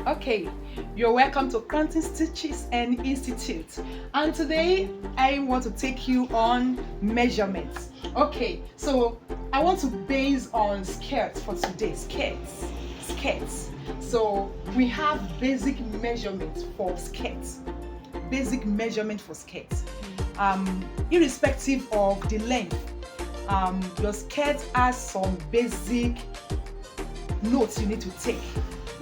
Okay, you're welcome to Counting Stitches and Institute. And today I want to take you on measurements. Okay, so I want to base on skirts for today. Skirts. So we have basic measurements for skirts. Basic measurement for skirts. Irrespective of the length, your skirt has some basic notes you need to take.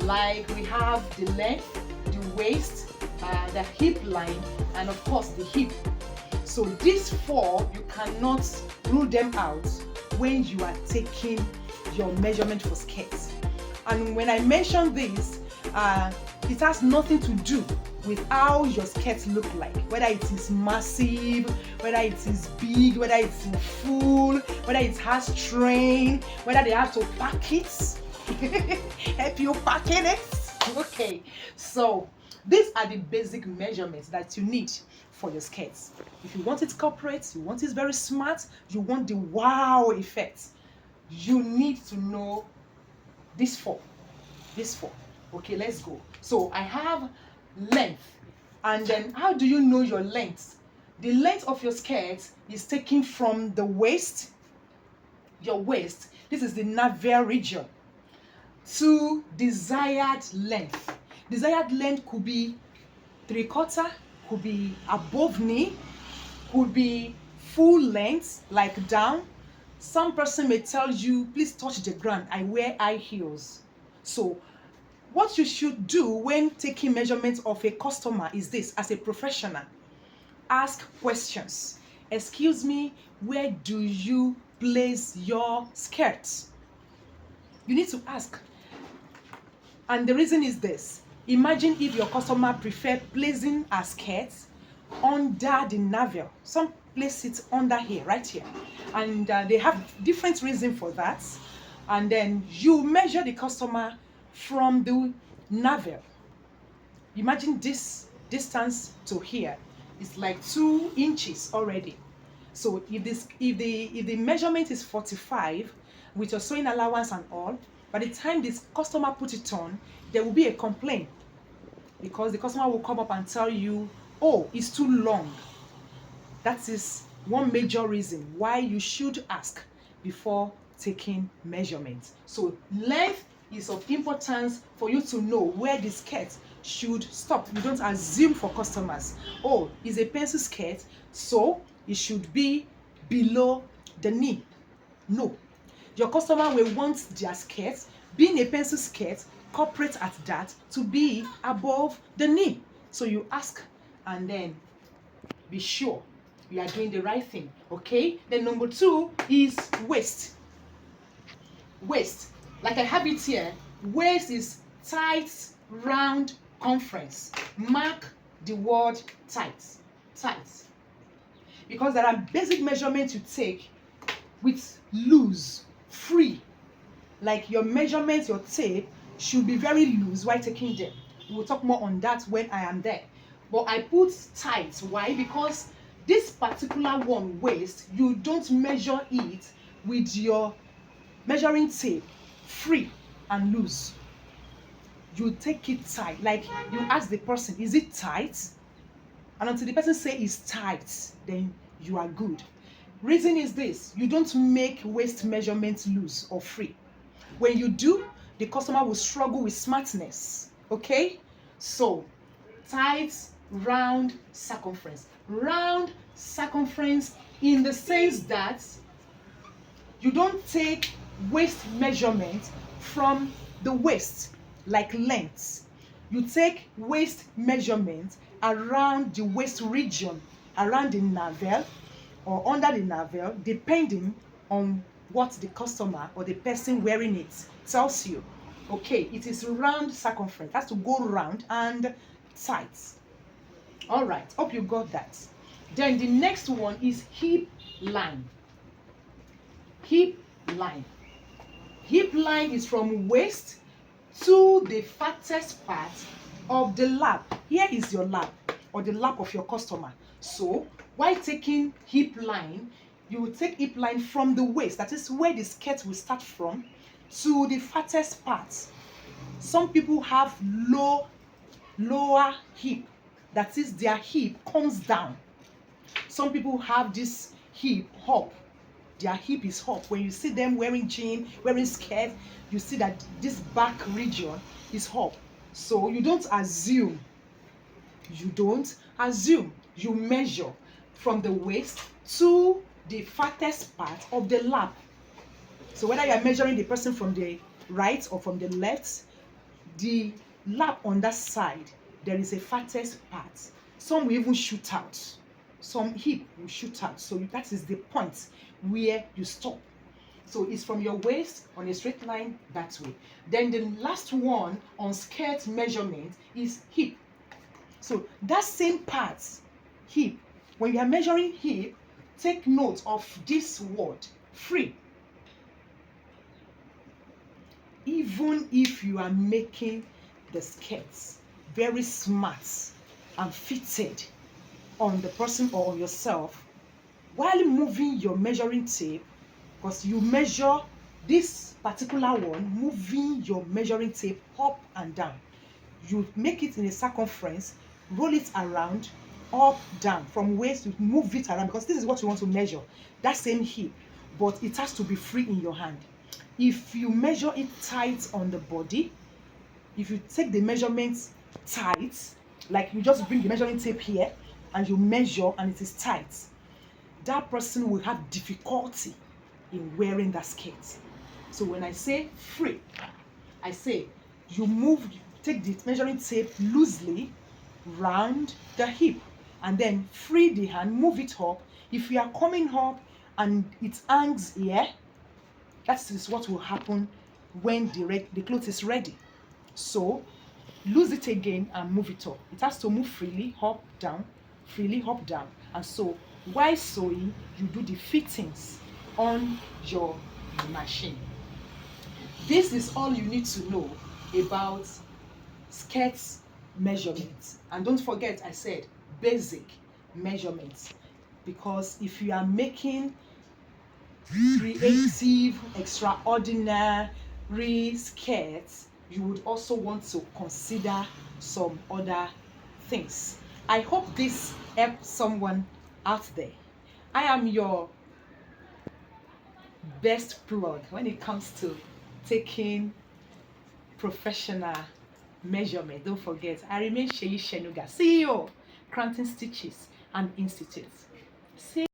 Like we have the length, the waist, the hip line, and of course the hip. So these four, you cannot rule them out when you are taking your measurement for skirts. And when I mention this, it has nothing to do with how your skirt look like, whether it is massive, whether it is big, whether it's full, whether it has train, whether they have to pack it. Help you packing it. Okay, so these are the basic measurements that you need for your skirts. If you want it corporate, you want it very smart, you want the wow effect, you need to know these four. Okay, let's go. So I have length, and then how do you know your length? The length of your skirt is taken from the waist, your waist, this is the navel region, to desired length. Desired length could be 3/4, could be above knee, could be full length, like down. Some person may tell you, please touch the ground, I wear high heels. So what you should do when taking measurements of a customer is this: as a professional, ask questions. Excuse me, where do you place your skirt? You need to ask. And the reason is this: imagine if your customer prefer placing a skirt under the navel. Some place it under here, right here, and they have different reason for that. And then you measure the customer from the navel. Imagine this distance to here is like 2 inches already. So if the measurement is 45 with your sewing allowance and all, by the time this customer put it on, there will be a complaint, because the customer will come up and tell you, oh, it's too long. That is one major reason why you should ask before taking measurements. So length is of importance for you to know where the skirt should stop. You don't assume for customers, oh, it's a pencil skirt, so it should be below the knee. No, your customer will want their skirt, being a pencil skirt, corporate at that, to be above the knee. So you ask, and then be sure you are doing the right thing. Okay, then number 2 is waist. Waist, like I have it here, waist is tight, round, conference. Mark the word tight. Because there are basic measurements you take with loose, free. Like your measurements, your tape should be very loose while taking them. We'll talk more on that when I am there. But I put tight. Why? Because this particular one, waist, you don't measure it with your measuring tape free and loose. You take it tight. Like you ask the person, is it tight? And until the person say it's tight, then you are good. Reason is this: you don't make waist measurements loose or free. When you do, the customer will struggle with smartness. Okay, so tight, round, circumference. Round circumference in the sense that you don't take waist measurement from the waist like length. You take waist measurement around the waist region, around the navel or under the navel, depending on what the customer or the person wearing it tells you. Okay, it is round circumference. It has to go round and tight. All right, hope you got that. Then the next one is hip line. Hip line. Hip line is from waist to the fattest part of the lap. Here is your lap, or the lap of your customer. So while taking hip line, you will take hip line from the waist, that is where the skirt will start from, to the fattest part Some people have lower hip, that is their hip comes down. Some people have this hip up, their hip is up. When you see them wearing jean, wearing skirt, you see that this back region is up. So you don't assume, you measure from the waist to the fattest part of the lap. So whether you are measuring the person from the right or from the left, the lap on that side, there is a fattest part. Some will even shoot out. Some hip will shoot out. So that is the point where you stop. So it's from your waist on a straight line that way. Then the last one on skirt measurement is hip. So that same part, hip, when you are measuring hip, take note of this word, free. Even if you are making the skirts very smart and fitted on the person or on yourself, while moving your measuring tape, because you measure this particular one, moving your measuring tape up and down, you make it in a circumference, roll it around, up, down, from waist, you move it around, because this is what you want to measure, that same hip, but it has to be free in your hand. If you measure it tight on the body, if you take the measurements tight, like you just bring the measuring tape here and you measure and it is tight, that person will have difficulty in wearing that skirt. So when I say free, I say you take the measuring tape loosely round the hip and then free the hand, move it up. If you are coming up and it hangs here, that is what will happen when the cloth is ready. So lose it again and move it up. It has to move freely up, down, freely up, down. And so while sewing, you do the fittings on your machine. This is all you need to know about skirts measurements. And don't forget, I said basic measurements, because if you are making creative, extraordinary skirts, you would also want to consider some other things. I hope this helps someone out there. I am your best plug when it comes to taking professional measurement. Don't forget, I remain Sheyi Shenuga, CEO, Cranton Stitches and Institute. See